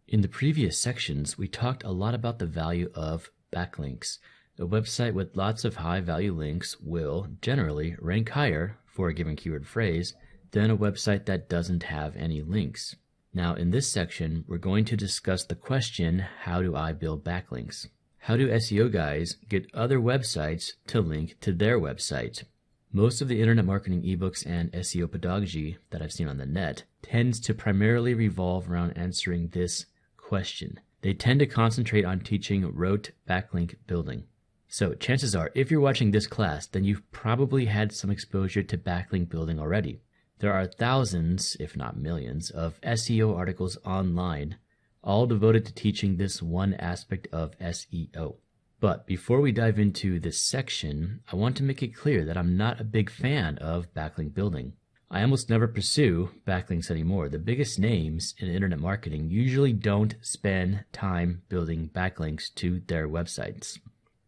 In the previous sections, we talked a lot about the value of backlinks. A website with lots of high-value links will generally rank higher for a given keyword phrase than a website that doesn't have any links. Now, in this section, we're going to discuss the question, how do I build backlinks? How do SEO guys get other websites to link to their website? Most of the internet marketing ebooks and SEO pedagogy that I've seen on the net tends to primarily revolve around answering this question. They tend to concentrate on teaching rote backlink building. So chances are, if you're watching this class, then you've probably had some exposure to backlink building already. There are thousands, if not millions, of SEO articles online, all devoted to teaching this one aspect of SEO. But before we dive into this section, I want to make it clear that I'm not a big fan of backlink building. I almost never pursue backlinks anymore. The biggest names in internet marketing usually don't spend time building backlinks to their websites.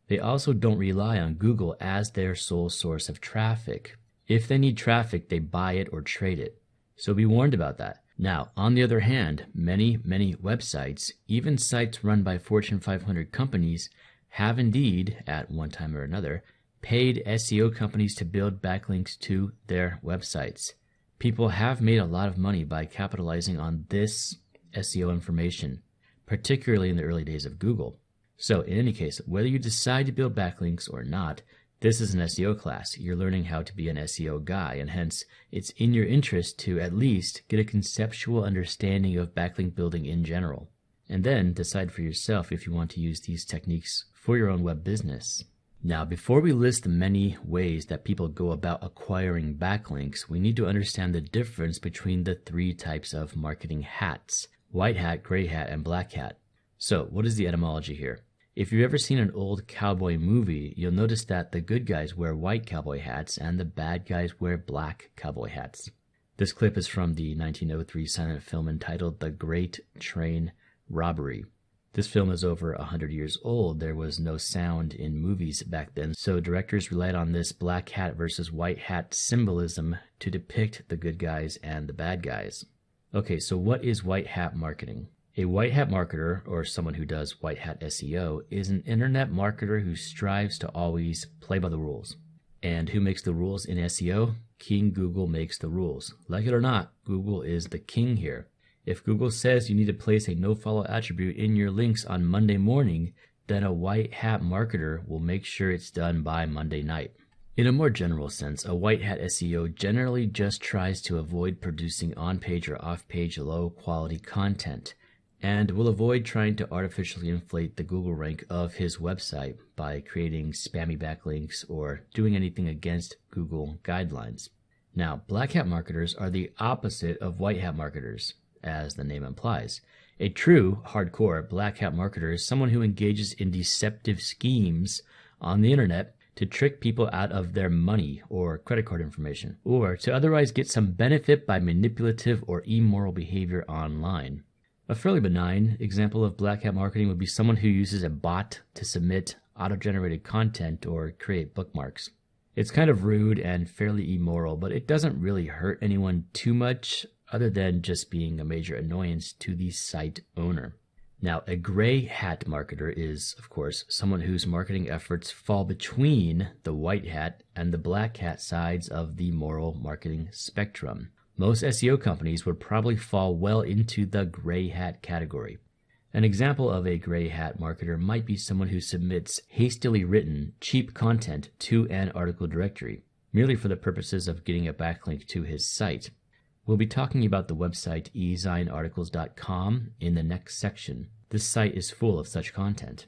They also don't rely on Google as their sole source of traffic. If they need traffic, they buy it or trade it. So be warned about that. Now, on the other hand, many websites, even sites run by Fortune 500 companies, have indeed, at one time or another, paid SEO companies to build backlinks to their websites. People have made a lot of money by capitalizing on this SEO information, particularly in the early days of Google. So in any case, whether you decide to build backlinks or not, this is an SEO class. You're learning how to be an SEO guy, and hence it's in your interest to at least get a conceptual understanding of backlink building in general, and then decide for yourself if you want to use these techniques for your own web business. Now, before we list the many ways that people go about acquiring backlinks, we need to understand the difference between the three types of marketing hats: white hat, gray hat, and black hat. So what is the etymology here? If you've ever seen an old cowboy movie, you'll notice that the good guys wear white cowboy hats and the bad guys wear black cowboy hats. This clip is from the 1903 silent film entitled The Great Train Robbery. This film is over 100 years old. There was no sound in movies back then, so directors relied on this black hat versus white hat symbolism to depict the good guys and the bad guys. Okay, so what is white hat marketing? A white hat marketer, or someone who does white hat SEO, is an internet marketer who strives to always play by the rules. And who makes the rules in SEO? King Google makes the rules. Like it or not, Google is the king here. If Google says you need to place a nofollow attribute in your links on Monday morning, then a white hat marketer will make sure it's done by Monday night. In a more general sense, a white hat SEO generally just tries to avoid producing on-page or off-page low-quality content, and will avoid trying to artificially inflate the Google rank of his website by creating spammy backlinks or doing anything against Google guidelines. Now, black hat marketers are the opposite of white hat marketers, as the name implies. A true hardcore black hat marketer is someone who engages in deceptive schemes on the internet to trick people out of their money or credit card information, or to otherwise get some benefit by manipulative or immoral behavior online. A fairly benign example of black hat marketing would be someone who uses a bot to submit auto-generated content or create bookmarks. It's kind of rude and fairly immoral, but it doesn't really hurt anyone too much other than just being a major annoyance to the site owner. Now, a gray hat marketer is, of course, someone whose marketing efforts fall between the white hat and the black hat sides of the moral marketing spectrum. Most SEO companies would probably fall well into the gray hat category. An example of a gray hat marketer might be someone who submits hastily written, cheap content to an article directory, merely for the purposes of getting a backlink to his site. We'll be talking about the website ezinearticles.com in the next section. This site is full of such content.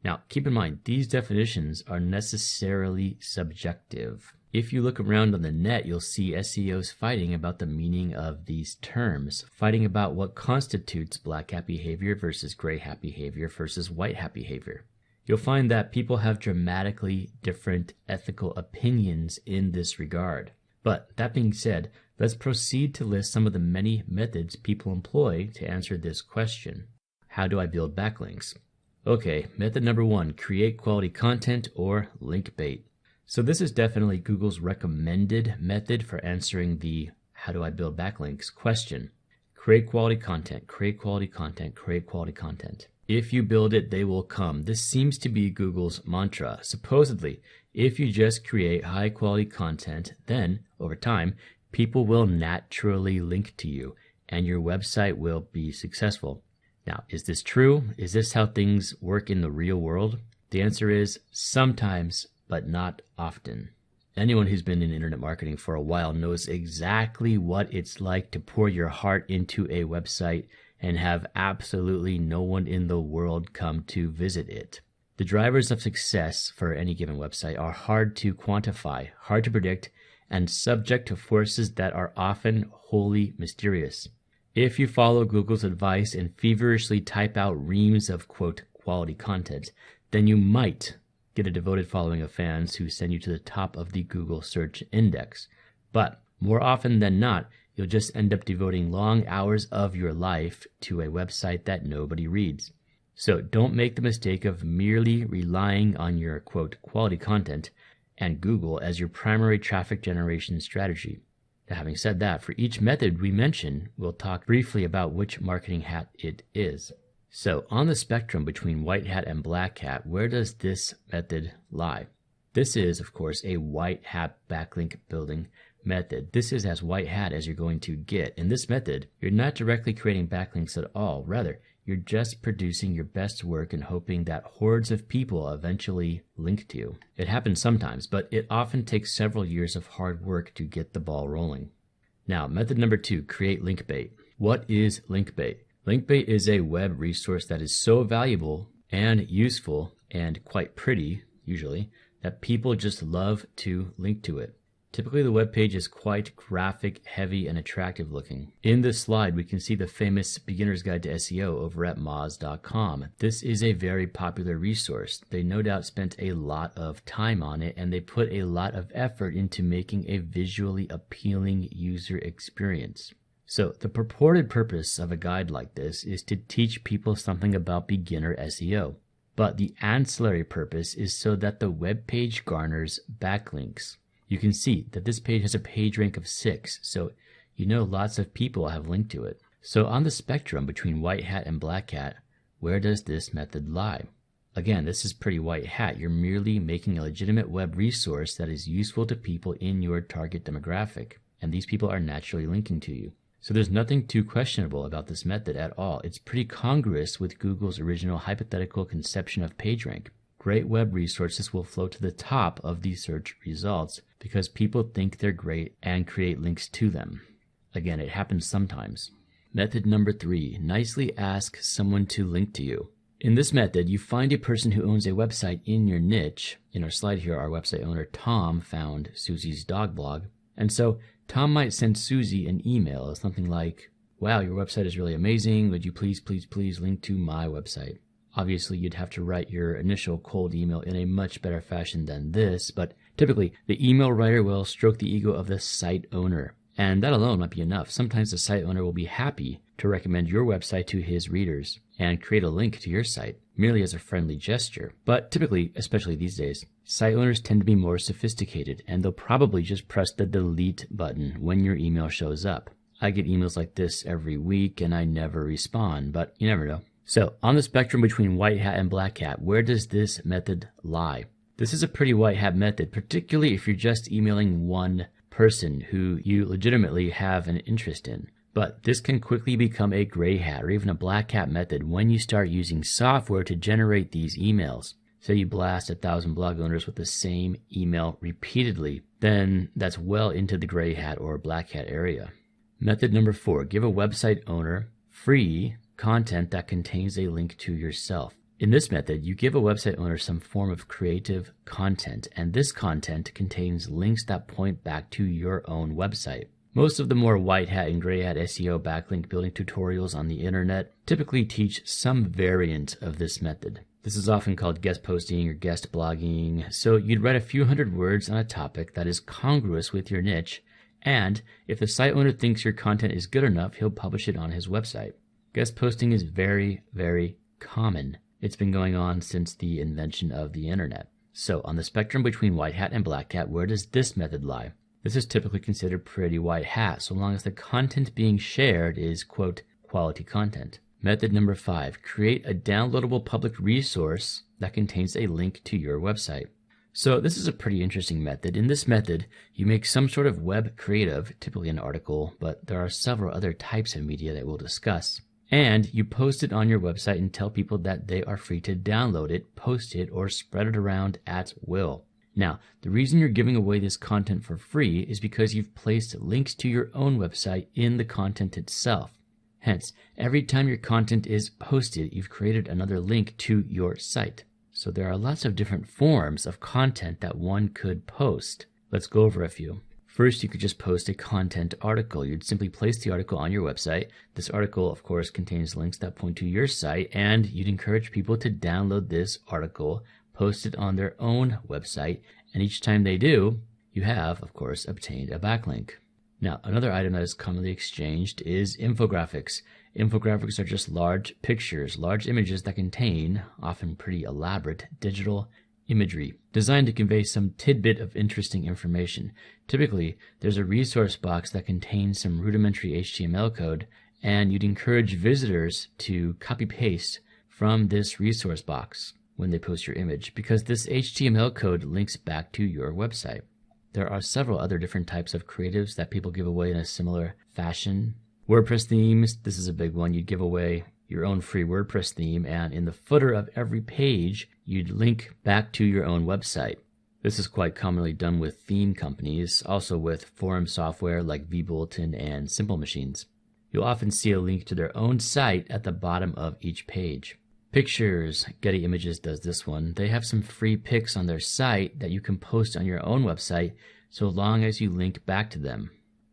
Now, keep in mind, these definitions are necessarily subjective. If you look around on the net, you'll see SEOs fighting about the meaning of these terms, fighting about what constitutes black hat behavior versus gray hat behavior versus white hat behavior. You'll find that people have dramatically different ethical opinions in this regard. But that being said, let's proceed to list some of the many methods people employ to answer this question. How do I build backlinks? Okay, method number one, create quality content or link bait. So this is definitely Google's recommended method for answering the how do I build backlinks question. Create quality content, create quality content, create quality content. If you build it, they will come. This seems to be Google's mantra. Supposedly, if you just create high quality content, then over time, people will naturally link to you and your website will be successful. Now, is this true? Is this how things work in the real world? The answer is sometimes, but not often. Anyone who's been in internet marketing for a while knows exactly what it's like to pour your heart into a website and have absolutely no one in the world come to visit it. The drivers of success for any given website are hard to quantify, hard to predict, and subject to forces that are often wholly mysterious. If you follow Google's advice and feverishly type out reams of, quote, quality content, then you might get a devoted following of fans who send you to the top of the Google search index. But more often than not, you'll just end up devoting long hours of your life to a website that nobody reads. So don't make the mistake of merely relying on your, quote, quality content and Google as your primary traffic generation strategy. Now, having said that, for each method we mention, we'll talk briefly about which marketing hat it is. So on the spectrum between white hat and black hat, where does this method lie? This is, of course, a white hat backlink building method. This is as white hat as you're going to get. In this method, you're not directly creating backlinks at all. Rather, you're just producing your best work and hoping that hordes of people eventually link to you. It happens sometimes, but it often takes several years of hard work to get the ball rolling. Now, method number 2, create link bait. What is link bait? Link bait is a web resource that is so valuable and useful and quite pretty, usually, that people just love to link to it. Typically, the web page is quite graphic, heavy, and attractive looking. In this slide, we can see the famous Beginner's Guide to SEO over at Moz.com. This is a very popular resource. They no doubt spent a lot of time on it, and they put a lot of effort into making a visually appealing user experience. So the purported purpose of a guide like this is to teach people something about beginner SEO. But the ancillary purpose is so that the web page garners backlinks. You can see that this page has a page rank of 6, so you know lots of people have linked to it. So on the spectrum between white hat and black hat, where does this method lie? Again, this is pretty white hat. You're merely making a legitimate web resource that is useful to people in your target demographic, and these people are naturally linking to you. So there's nothing too questionable about this method at all. It's pretty congruous with Google's original hypothetical conception of PageRank. Great web resources will float to the top of the search results because people think they're great and create links to them. Again, it happens sometimes. Method number 3, nicely ask someone to link to you. In this method, you find a person who owns a website in your niche. In our slide here, our website owner, Tom, found Susie's dog blog. And so Tom might send Susie an email, something like, "Wow, your website is really amazing. Would you please link to my website?" Obviously, you'd have to write your initial cold email in a much better fashion than this, but typically, the email writer will stroke the ego of the site owner. And that alone might be enough. Sometimes the site owner will be happy to recommend your website to his readers and create a link to your site, merely as a friendly gesture. But typically, especially these days, site owners tend to be more sophisticated, and they'll probably just press the delete button when your email shows up. I get emails like this every week, and I never respond, but you never know. So, on the spectrum between white hat and black hat, where does this method lie? This is a pretty white hat method, particularly if you're just emailing one person who you legitimately have an interest in. But this can quickly become a gray hat or even a black hat method when you start using software to generate these emails. Say you blast 1,000 blog owners with the same email repeatedly, then that's well into the gray hat or black hat area. Method number 4, give a website owner free content that contains a link to yourself. In this method, you give a website owner some form of creative content, and this content contains links that point back to your own website. Most of the more white hat and gray hat SEO backlink building tutorials on the internet typically teach some variant of this method. This is often called guest posting or guest blogging, so you'd write a few hundred words on a topic that is congruous with your niche, and if the site owner thinks your content is good enough, he'll publish it on his website. Guest posting is very, very common. It's been going on since the invention of the internet. So on the spectrum between white hat and black hat, where does this method lie? This is typically considered pretty white hat, so long as the content being shared is, quote, quality content. Method number 5, create a downloadable public resource that contains a link to your website. So this is a pretty interesting method. In this method, you make some sort of web creative, typically an article, but there are several other types of media that we'll discuss. And you post it on your website and tell people that they are free to download it, post it, or spread it around at will. Now, the reason you're giving away this content for free is because you've placed links to your own website in the content itself. Hence, every time your content is posted, you've created another link to your site. So there are lots of different forms of content that one could post. Let's go over a few. First, you could just post a content article. You'd simply place the article on your website. This article, of course, contains links that point to your site, and you'd encourage people to download this article, post it on their own website, and each time they do, you have, of course, obtained a backlink. Now, another item that is commonly exchanged is infographics. Infographics are just large pictures, large images that contain, often pretty elaborate, digital imagery designed to convey some tidbit of interesting information. Typically, there's a resource box that contains some rudimentary HTML code, and you'd encourage visitors to copy-paste from this resource box when they post your image, because this HTML code links back to your website. There are several other different types of creatives that people give away in a similar fashion. WordPress themes, this is a big one. You'd give away your own free WordPress theme, and in the footer of every page, you'd link back to your own website. This is quite commonly done with theme companies, also with forum software like vBulletin and Simple Machines. You'll often see a link to their own site at the bottom of each page. Pictures, Getty Images does this one. They have some free pics on their site that you can post on your own website so long as you link back to them.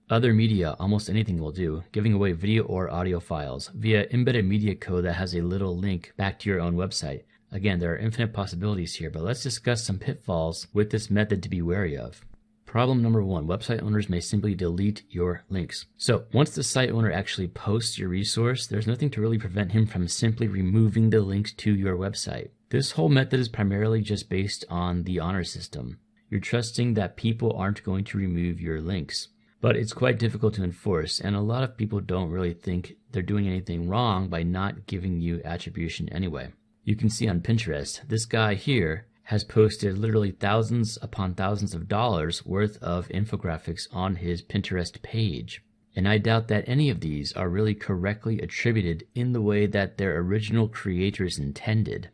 Other media, almost anything will do, giving away video or audio files via embedded media code that has a little link back to your own website. Again, there are infinite possibilities here, but let's discuss some pitfalls with this method to be wary of. Problem number 1, website owners may simply delete your links. So once the site owner actually posts your resource, there's nothing to really prevent him from simply removing the links to your website. This whole method is primarily just based on the honor system. You're trusting that people aren't going to remove your links. But it's quite difficult to enforce, and a lot of people don't really think they're doing anything wrong by not giving you attribution anyway. You can see on Pinterest, this guy here has posted literally thousands upon thousands of dollars worth of infographics on his Pinterest page. And I doubt that any of these are really correctly attributed in the way that their original creators intended.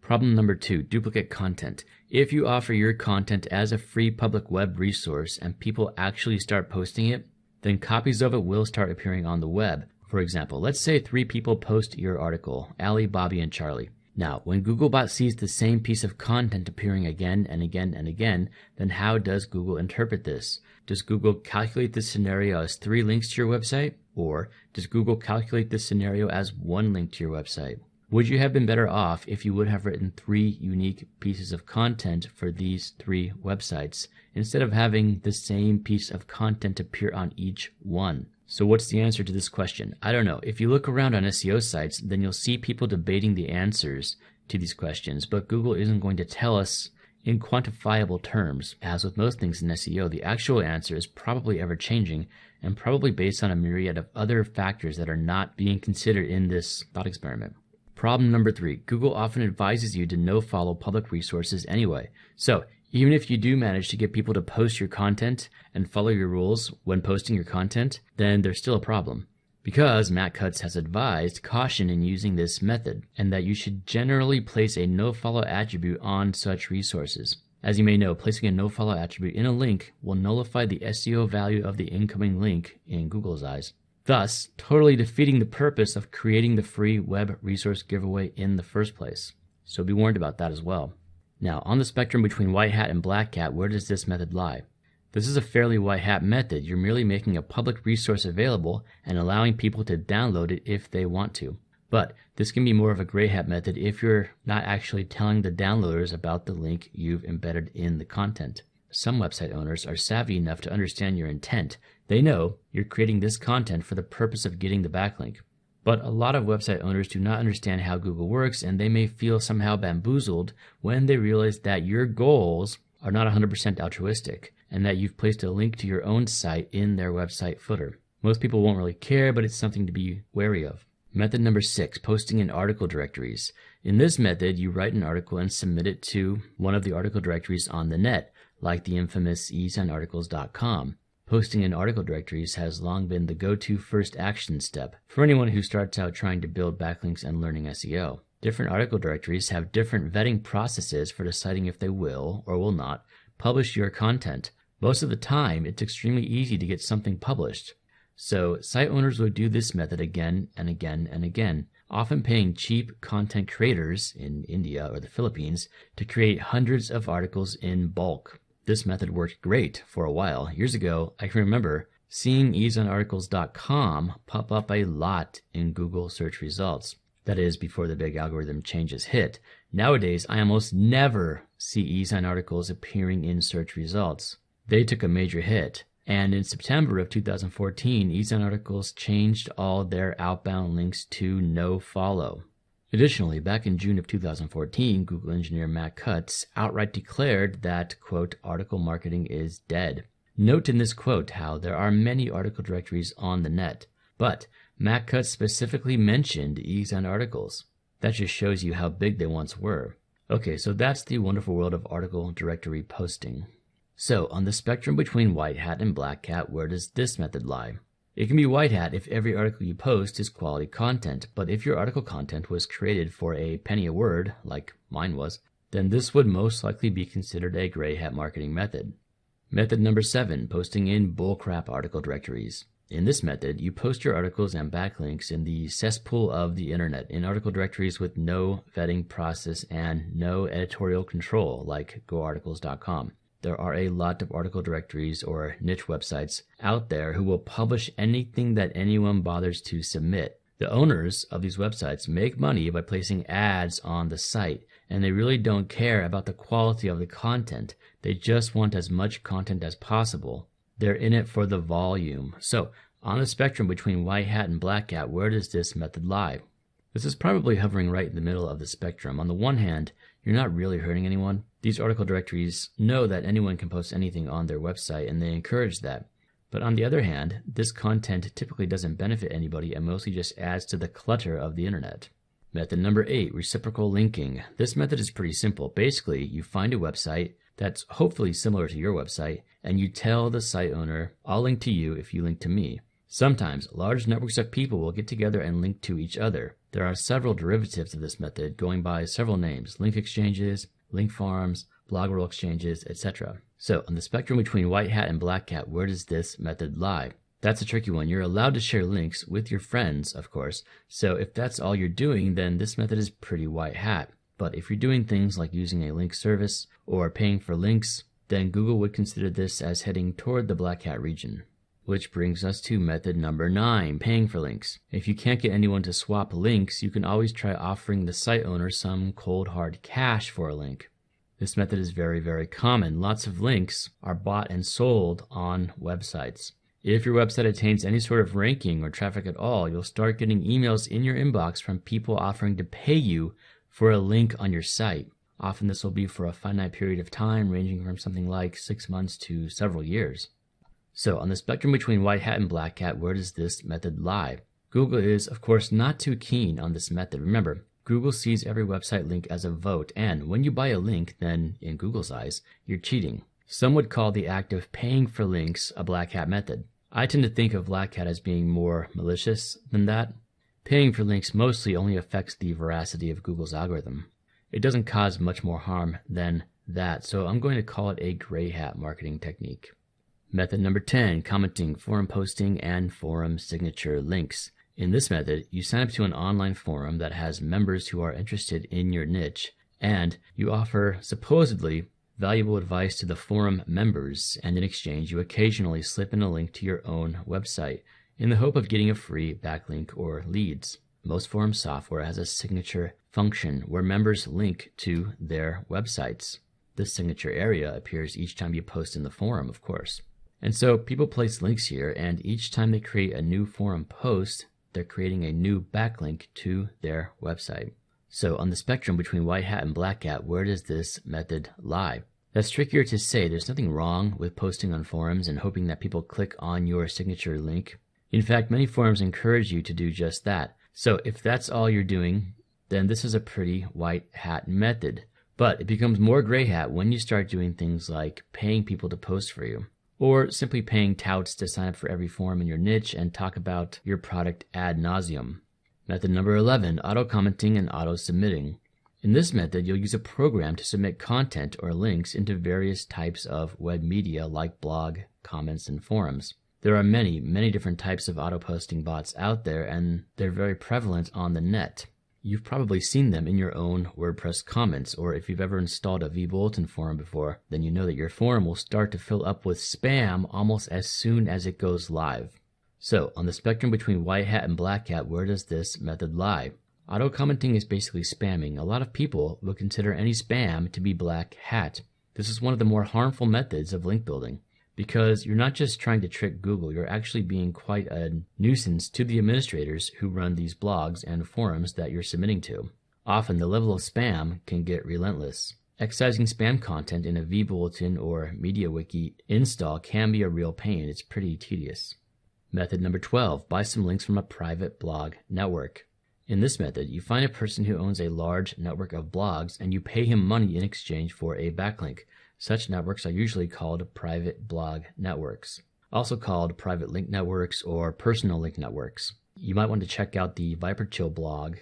Problem number 2, duplicate content. If you offer your content as a free public web resource and people actually start posting it, then copies of it will start appearing on the web. For example, let's say 3 people post your article, Allie, Bobby, and Charlie. Now, when Googlebot sees the same piece of content appearing again and again and again, then how does Google interpret this? Does Google calculate this scenario as 3 links to your website? Or does Google calculate this scenario as 1 link to your website? Would you have been better off if you would have written 3 unique pieces of content for these 3 websites, instead of having the same piece of content appear on each one? So what's the answer to this question? I don't know. If you look around on SEO sites, then you'll see people debating the answers to these questions, but Google isn't going to tell us in quantifiable terms. As with most things in SEO, the actual answer is probably ever changing and probably based on a myriad of other factors that are not being considered in this thought experiment. Problem number 3, Google often advises you to no-follow public resources anyway. So even if you do manage to get people to post your content and follow your rules when posting your content, then there's still a problem. Because Matt Cutts has advised caution in using this method, and that you should generally place a no-follow attribute on such resources. As you may know, placing a no-follow attribute in a link will nullify the SEO value of the incoming link in Google's eyes, thus totally defeating the purpose of creating the free web resource giveaway in the first place. So be warned about that as well. Now, on the spectrum between white hat and black hat, where does this method lie? This is a fairly white hat method. You're merely making a public resource available and allowing people to download it if they want to. But this can be more of a gray hat method if you're not actually telling the downloaders about the link you've embedded in the content. Some website owners are savvy enough to understand your intent. They know you're creating this content for the purpose of getting the backlink. But a lot of website owners do not understand how Google works, and they may feel somehow bamboozled when they realize that your goals are not 100% altruistic. and that you've placed a link to your own site in their website footer. Most people won't really care, but it's something to be wary of. Method number 6, posting in article directories. In this method, you write an article and submit it to one of the article directories on the net, like the infamous eSignArticles.com. Posting in article directories has long been the go-to first action step for anyone who starts out trying to build backlinks and learning SEO. Different article directories have different vetting processes for deciding if they will or will not publish your content. Most of the time, it's extremely easy to get something published. So site owners will do this method again and again and again, often paying cheap content creators in India or the Philippines to create hundreds of articles in bulk. This method worked great for a while. Years ago, I can remember seeing eSignArticles.com pop up a lot in Google search results. That is, before the big algorithm changes hit. Nowadays, I almost never see eSignArticles appearing in search results. They took a major hit. And in September of 2014, eSignArticles changed all their outbound links to no follow. Additionally, back in June of 2014, Google engineer Matt Cutts outright declared that, quote, article marketing is dead. Note in this quote how there are many article directories on the net, but Matt Cutts specifically mentioned eSignArticles. That just shows you how big they once were. Okay, so that's the wonderful world of article directory posting. So, on the spectrum between white hat and black hat, where does this method lie? It can be white hat if every article you post is quality content, but if your article content was created for a penny a word, like mine was, then this would most likely be considered a gray hat marketing method. Method number 7, posting in bullcrap article directories. In this method, you post your articles and backlinks in the cesspool of the internet in article directories with no vetting process and no editorial control, like goarticles.com. There are a lot of article directories or niche websites out there who will publish anything that anyone bothers to submit. The owners of these websites make money by placing ads on the site, and they really don't care about the quality of the content. They just want as much content as possible. They're in it for the volume. So, on the spectrum between white hat and black hat, where does this method lie? This is probably hovering right in the middle of the spectrum. On the one hand, you're not really hurting anyone. These article directories know that anyone can post anything on their website, and they encourage that. But on the other hand, this content typically doesn't benefit anybody and mostly just adds to the clutter of the internet. Method number 8, reciprocal linking. This method is pretty simple. Basically, you find a website that's hopefully similar to your website, and you tell the site owner, I'll link to you if you link to me. Sometimes, large networks of people will get together and link to each other. There are several derivatives of this method going by several names: link exchanges, link farms, blog roll exchanges, etc. So, on the spectrum between white hat and black hat, where does this method lie? That's a tricky one. You're allowed to share links with your friends, of course. So if that's all you're doing, then this method is pretty white hat. But if you're doing things like using a link service or paying for links, then Google would consider this as heading toward the black hat region. Which brings us to method number 9, paying for links. If you can't get anyone to swap links, you can always try offering the site owner some cold hard cash for a link. This method is very, very common. Lots of links are bought and sold on websites. If your website attains any sort of ranking or traffic at all, you'll start getting emails in your inbox from people offering to pay you for a link on your site. Often this will be for a finite period of time, ranging from something like 6 months to several years. So on the spectrum between white hat and black hat, where does this method lie? Google is, of course, not too keen on this method. Remember, Google sees every website link as a vote, and when you buy a link, then in Google's eyes, you're cheating. Some would call the act of paying for links a black hat method. I tend to think of black hat as being more malicious than that. Paying for links mostly only affects the veracity of Google's algorithm. It doesn't cause much more harm than that, so I'm going to call it a gray hat marketing technique. Method number 10, commenting, forum posting, and forum signature links. In this method, you sign up to an online forum that has members who are interested in your niche, and you offer supposedly valuable advice to the forum members, and in exchange you occasionally slip in a link to your own website in the hope of getting a free backlink or leads. Most forum software has a signature function where members link to their websites. This signature area appears each time you post in the forum, of course. And so people place links here, and each time they create a new forum post, they're creating a new backlink to their website. So on the spectrum between white hat and black hat, where does this method lie? That's trickier to say. There's nothing wrong with posting on forums and hoping that people click on your signature link. In fact, many forums encourage you to do just that. So if that's all you're doing, then this is a pretty white hat method. But it becomes more gray hat when you start doing things like paying people to post for you, or simply paying touts to sign up for every forum in your niche and talk about your product ad nauseum. Method number 11, auto-commenting and auto-submitting. In this method, you'll use a program to submit content or links into various types of web media like blog, comments, and forums. There are many, many different types of auto-posting bots out there, and they're very prevalent on the net. You've probably seen them in your own WordPress comments, or if you've ever installed a vBulletin forum before, then you know that your forum will start to fill up with spam almost as soon as it goes live. So, on the spectrum between white hat and black hat, where does this method lie? Auto-commenting is basically spamming. A lot of people will consider any spam to be black hat. This is one of the more harmful methods of link building, because you're not just trying to trick Google, you're actually being quite a nuisance to the administrators who run these blogs and forums that you're submitting to. Often the level of spam can get relentless. Excising spam content in a vBulletin or MediaWiki install can be a real pain. It's pretty tedious. Method number 12, buy some links from a private blog network. In this method, you find a person who owns a large network of blogs and you pay him money in exchange for a backlink. Such networks are usually called private blog networks, also called private link networks or personal link networks. You might want to check out the Viperchill blog.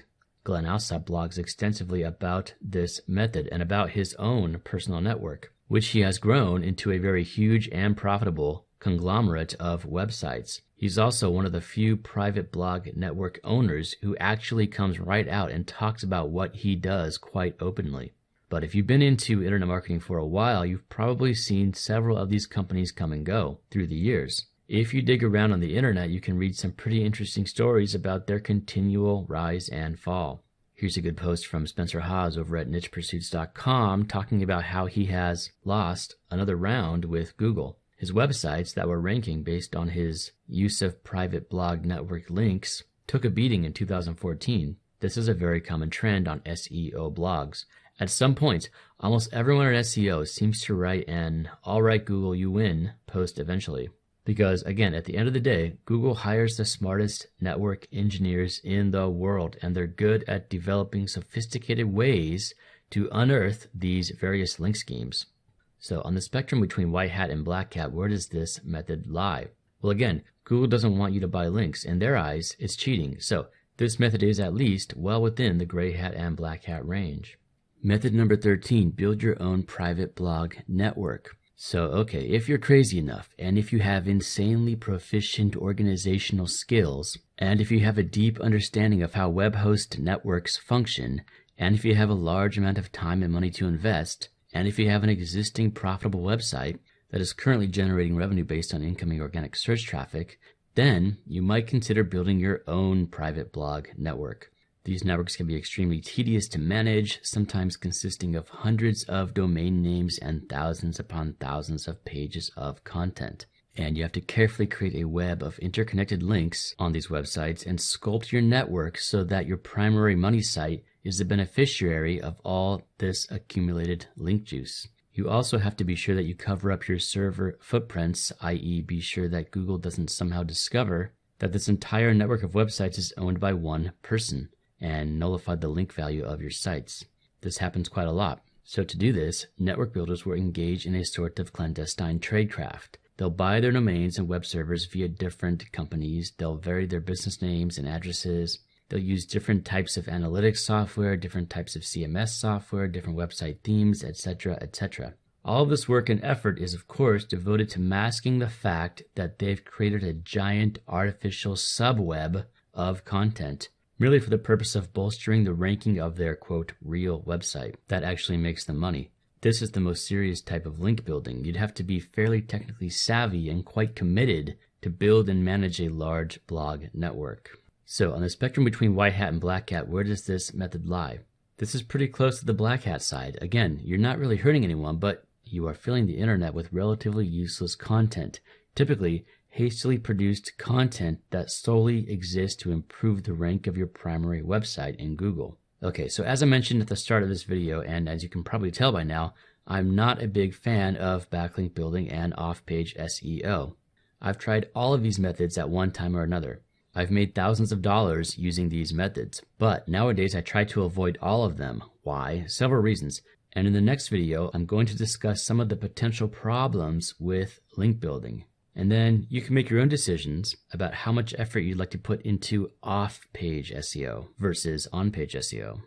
Glenn Alsop blogs extensively about this method and about his own personal network, which he has grown into a very huge and profitable conglomerate of websites. He's also one of the few private blog network owners who actually comes right out and talks about what he does quite openly. But if you've been into internet marketing for a while, you've probably seen several of these companies come and go through the years. If you dig around on the internet, you can read some pretty interesting stories about their continual rise and fall. Here's a good post from Spencer Haas over at nichepursuits.com talking about how he has lost another round with Google. His websites that were ranking based on his use of private blog network links took a beating in 2014. This is a very common trend on SEO blogs. At some point, almost everyone at SEO seems to write an "all right, Google, you win" post eventually. Because, again, at the end of the day, Google hires the smartest network engineers in the world, and they're good at developing sophisticated ways to unearth these various link schemes. So on the spectrum between white hat and black hat, where does this method lie? Well, again, Google doesn't want you to buy links. In their eyes, it's cheating. So this method is at least well within the gray hat and black hat range. Method number 13, build your own private blog network. So, okay, if you're crazy enough, and if you have insanely proficient organizational skills, and if you have a deep understanding of how web host networks function, and if you have a large amount of time and money to invest, and if you have an existing profitable website that is currently generating revenue based on incoming organic search traffic, then you might consider building your own private blog network. These networks can be extremely tedious to manage, sometimes consisting of hundreds of domain names and thousands upon thousands of pages of content. And you have to carefully create a web of interconnected links on these websites and sculpt your network so that your primary money site is the beneficiary of all this accumulated link juice. You also have to be sure that you cover up your server footprints, i.e. be sure that Google doesn't somehow discover that this entire network of websites is owned by one person and nullify the link value of your sites. This happens quite a lot. So to do this, network builders will engage in a sort of clandestine tradecraft. They'll buy their domains and web servers via different companies. They'll vary their business names and addresses. They'll use different types of analytics software, different types of CMS software, different website themes, etc., etc. All of this work and effort is, of course, devoted to masking the fact that they've created a giant artificial subweb of content, merely for the purpose of bolstering the ranking of their, quote, real website that actually makes them money. This is the most serious type of link building. You'd have to be fairly technically savvy and quite committed to build and manage a large blog network. So on the spectrum between white hat and black hat, where does this method lie? This is pretty close to the black hat side. Again, you're not really hurting anyone, but you are filling the internet with relatively useless content, typically hastily produced content that solely exists to improve the rank of your primary website in Google. Okay, so as I mentioned at the start of this video, and as you can probably tell by now, I'm not a big fan of backlink building and off-page SEO. I've tried all of these methods at one time or another. I've made thousands of dollars using these methods, but nowadays I try to avoid all of them. Why? Several reasons. And in the next video, I'm going to discuss some of the potential problems with link building. And then you can make your own decisions about how much effort you'd like to put into off-page SEO versus on-page SEO.